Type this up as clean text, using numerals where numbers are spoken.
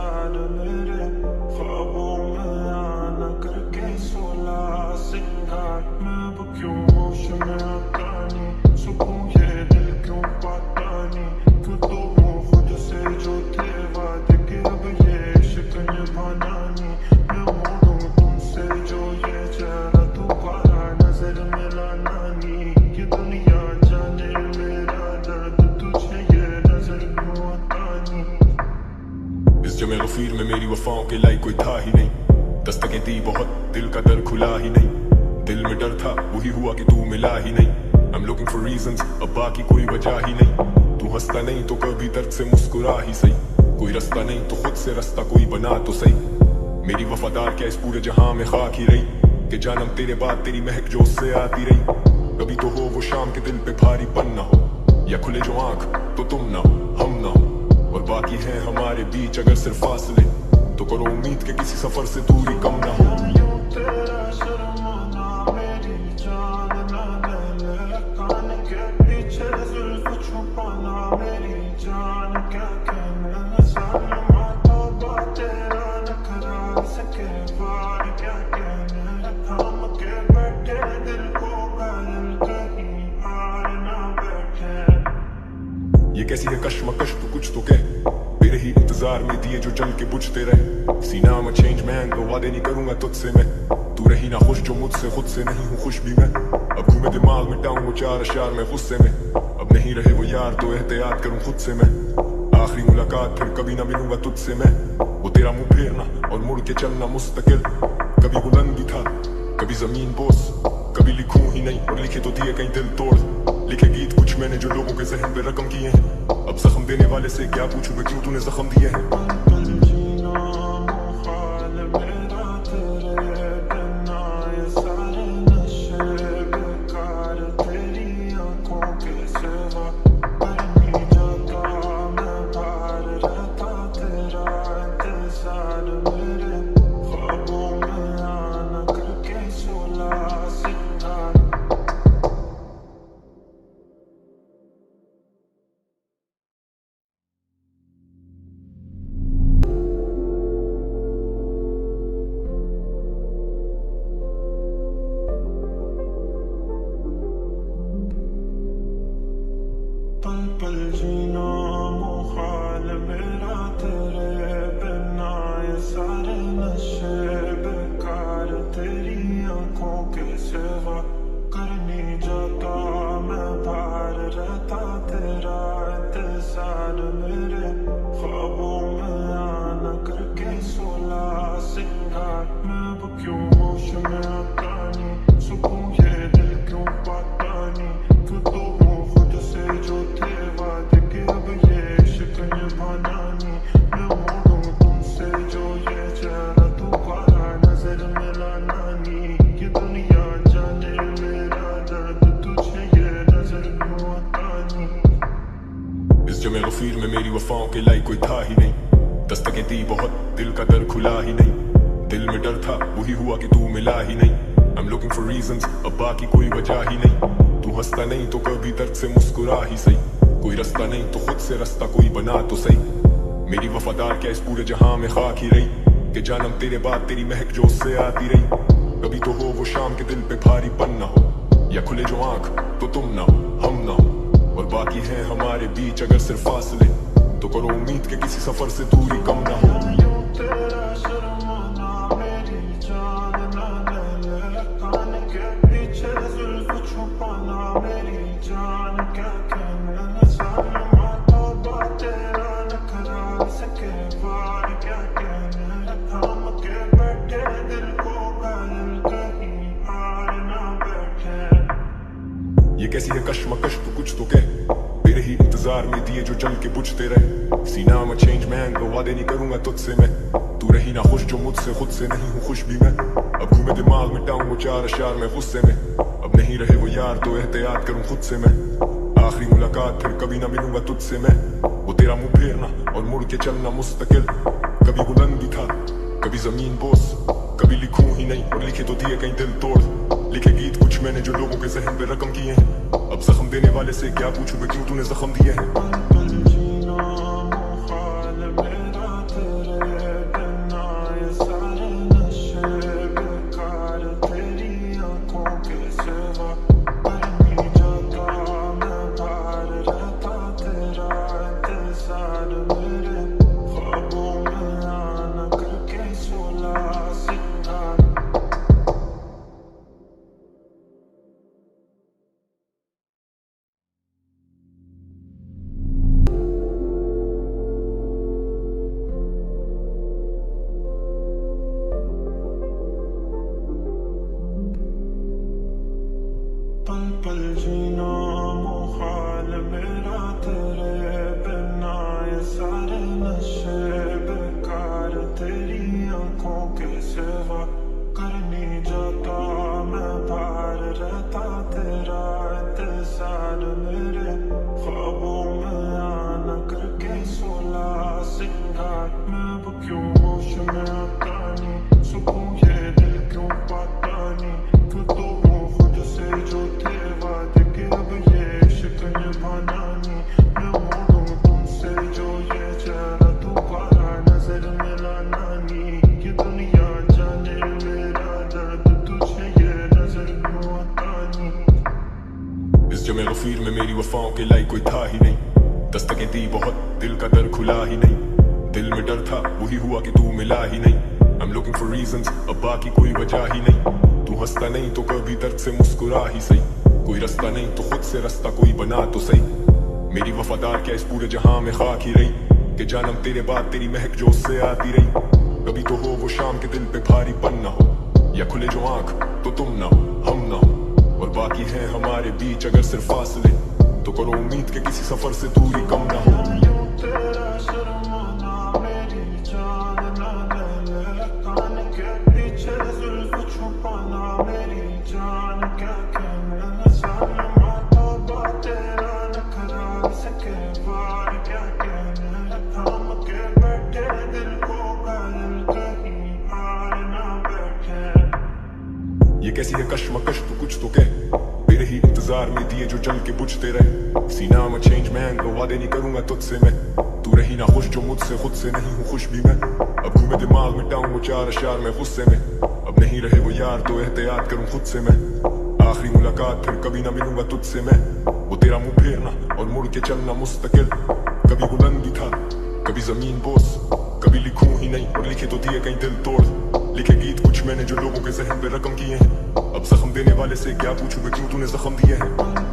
साथ मेरे ख्वाबों में आना करके सोला सिंगार मैं अब क्यों होश में आता नहीं सुकून ये दिल क्यों पाता नहीं क्यों तो हूँ खुद से जो थे वादे के अब ये इश्क निभाना नहीं मैं मोड़ूं तुमसे जो ये चेहरा दोबारा नजर मिलाना नहीं ये दुनिया जाने मेरा दर्द तुझे ये नजर क्यों आता नहीं। इस जमे गफीर में मेरी वफाओं के लायक कोई था ही नहीं, दस्तकें दी बहुत दिल का दर खुला ही नहीं, दिल में डर था वही हुआ कि तू मिला ही नहीं। I'm looking for reasons, अब बाकी कोई वजह ही नहीं, तू हंसता नहीं तो कभी दर्द से मुस्कुरा ही सही, कोई रास्ता नहीं तो खुद से रास्ता कोई बना तो सही। मेरी वफादार क्या इस पूरे जहां में खाक ही रही कि जानम तेरे बाद तेरी महक जो उससे आती रही। कभी तो हो वो शाम के दिल पे भारीपन ना हो या खुले जो आंख तो तुम ना हो हम ना हो, और बाकी है हमारे बीच अगर सिर्फ फासले तो करो उम्मीद के किसी सफर से दूरी कम ना हो। तेरा शर्माना मेरी जान ना ले कान के पीछे जुल्फ छुपाना मेरी जान क्या कहना सालमा तौबा तेरा नखरा सके वार क्या कहना थाम के बैठे दिल को घायल कहीं हार ना बैठे। ये कैसी है कश्मकश तू कुछ तो कह, मेरे ही इंतजार में दिए जो जल के बुझते रहे। सीना में चेंज मैन को वादे नहीं करूंगा तुझसे मैं, तू रही ना खुश जो मुझसे खुद से नहीं हूँ खुश भी मैं। अब घूमे दिमाग मिटाऊं वो चार अशार में गुस्से में, अब नहीं रहे वो यार तो एहतियात करूं खुद से मैं। आखिरी मुलाकात फिर कभी ना मिलूंगा तुझसे मैं, वो तेरा मुंह फेरना और मुड़ के चलना मुस्तकिल। कभी बुलंद भी था कभी जमीन बोस, कभी लिखूं ही नहीं और लिखे तो दिए कहीं दिल तोड़। लिखे गीत कुछ मैंने जो लोगों के जहन पे रकम किए हैं, अब जख्म देने वाले से क्या पूछूं मैं क्यों तूने जख्म दिए हैं। पल पल जीना मुहाल मेरा तेरे बिना ये सारे नशे बेकार तेरी आंखों के सिवा करनी जाता मैं बाहर रहता तेरा इंतजार मेरे ख्वाबों में आना करके सोला सिंगार मैं अब क्यों होश में आता नहीं सुकून ये दिल क्यों पाता नहीं क्यों तो हूँ खुद से जो थे वादे के अब ये इश्क निभाना नहीं मैं मोड़ूं तुमसे जो ये चेहरा दोबारा नजर मिलाना नहीं ये दुनिया जाने मेरा दर्द तुझे ये नजर क्यों आता नहीं। इस जमे गफीर में मेरी वफाओं के लायक कोई था ही नहीं, दस्तकें दी बहुत दिल का दर खुला ही नहीं, दिल में डर था वही हुआ कि तू मिला ही नहीं। I'm looking for reasons, अब बाकी कोई वजह ही नहीं, तू हंसता नहीं तो कभी दर्द से मुस्कुरा ही सही, कोई रास्ता नहीं तो खुद से रास्ता कोई बना तो सही। मेरी वफादार क्या इस पूरे जहां में खाक ही रही कि जानम तेरे बाद तेरी महक जो उससे आती रही। कभी तो हो वो शाम के दिल पे भारीपन ना हो या खुले जो आंख तो तुम ना हो हम ना हो, और बाकी है हमारे बीच अगर सिर्फ फासले तो करो उम्मीद के किसी सफर से दूरी कम ना हो। तेरा शर्माना मेरी जान ना ले कान के पीछे जुल्फ छुपाना मेरी जान क्या कहना सालमा तौबा तेरा नखरा सके वार क्या कहना थाम के बैठे दिल को घायल कहीं हार ना बैठे। ये कैसी है कश्मकश तू कुछ तो कह, मेरे ही इंतजार में दिए जो जल के बुझते रहे। सीना में चेंज मैन को वादे नहीं करूंगा तुझसे मैं, तू रही ना खुश जो मुझसे खुद से नहीं हूँ खुश भी मैं। अब घूमे दिमाग मिटाऊं वो चार अशार में गुस्से में, अब नहीं रहे वो यार तो एहतियात करूं खुद से मैं। आखिरी मुलाकात फिर कभी ना मिलूंगा तुझसे मैं, वो तेरा मुंह फेरना और मुड़ के चलना मुस्तकिल। कभी बुलंद भी था कभी जमीन बोस, कभी लिखूं ही नहीं और लिखे तो दिए कहीं दिल तोड़। लिखे गीत कुछ मैंने जो लोगों के जहन पे रकम किए हैं, अब जख्म देने वाले से क्या पूछूं मैं क्यों तूने जख्म दिए हैं। पल पल जीना मुहाल मेरा तेरे वफाओं के लायक कोई था ही नहीं। दस्तकें दी बहुत, दिल का दर खुला ही नहीं। दिल में डर था, वही हुआ कि तू मिला ही नहीं। I'm looking for reasons, अब बाकी कोई वजह ही नहीं। तू हंसता नहीं तो कभी दर्द से मुस्कुरा ही सही। कोई रास्ता नहीं तो खुद से रास्ता कोई बना तो सही। मेरी वफादार क्या इस पूरे जहां में खाक ही रही, कि जानम तेरे बाद तेरी महक जो उससे आती रही। कभी तो हो वो शाम के दिल पे भारीपन ना हो, या खुले जो आंख तो तुम ना हो, हम ना हो। और बाकी है हमारे बीच अगर सिर्फ फासले, तो करो उम्मीद के किसी सफर से दूरी कम ना हो। तेरा शर्माना मेरी जान ना ले, कान के पीछे जुल्फ छुपाना मेरी जान क्या कहना। सालमा तौबा तेरा नखरा सके बार क्या कहना। थाम के बैठे दिल को घायल कहीं हार ना बैठे। ये कैसी है कश्मकश तो कुछ तो कह, तेरे ही इंतजार में दिए जो जल के बुझते रहे। सीना में चेंज मैन तो वादे नहीं करूंगा तुझसे मैं। तू रही ना खुश जो मुझसे, खुद से नहीं हूँ खुश भी मैं। अब घूमे दिमाग मिटाऊं वो चार अशार में गुस्से में। अब नहीं रहे वो यार तो एहतियात करूं खुद से मैं। आखिरी मुलाकात फिर कभी ना मिलूंगा तुझसे मैं। वो तेरा मुंह फेरना और मुड़ के चलना मुस्तकिल। कभी बुलंदी था, कभी जमीन बोस, कभी लिखूं ही नहीं और लिखे तो दिए कहीं दिल तोड़। लिखे गीत कुछ मैंने जो लोगों के जहन पे रकम किए हैं। अब जख्म देने वाले से क्या पूछूं मैं, क्यों तूने जख्म दिए हैं।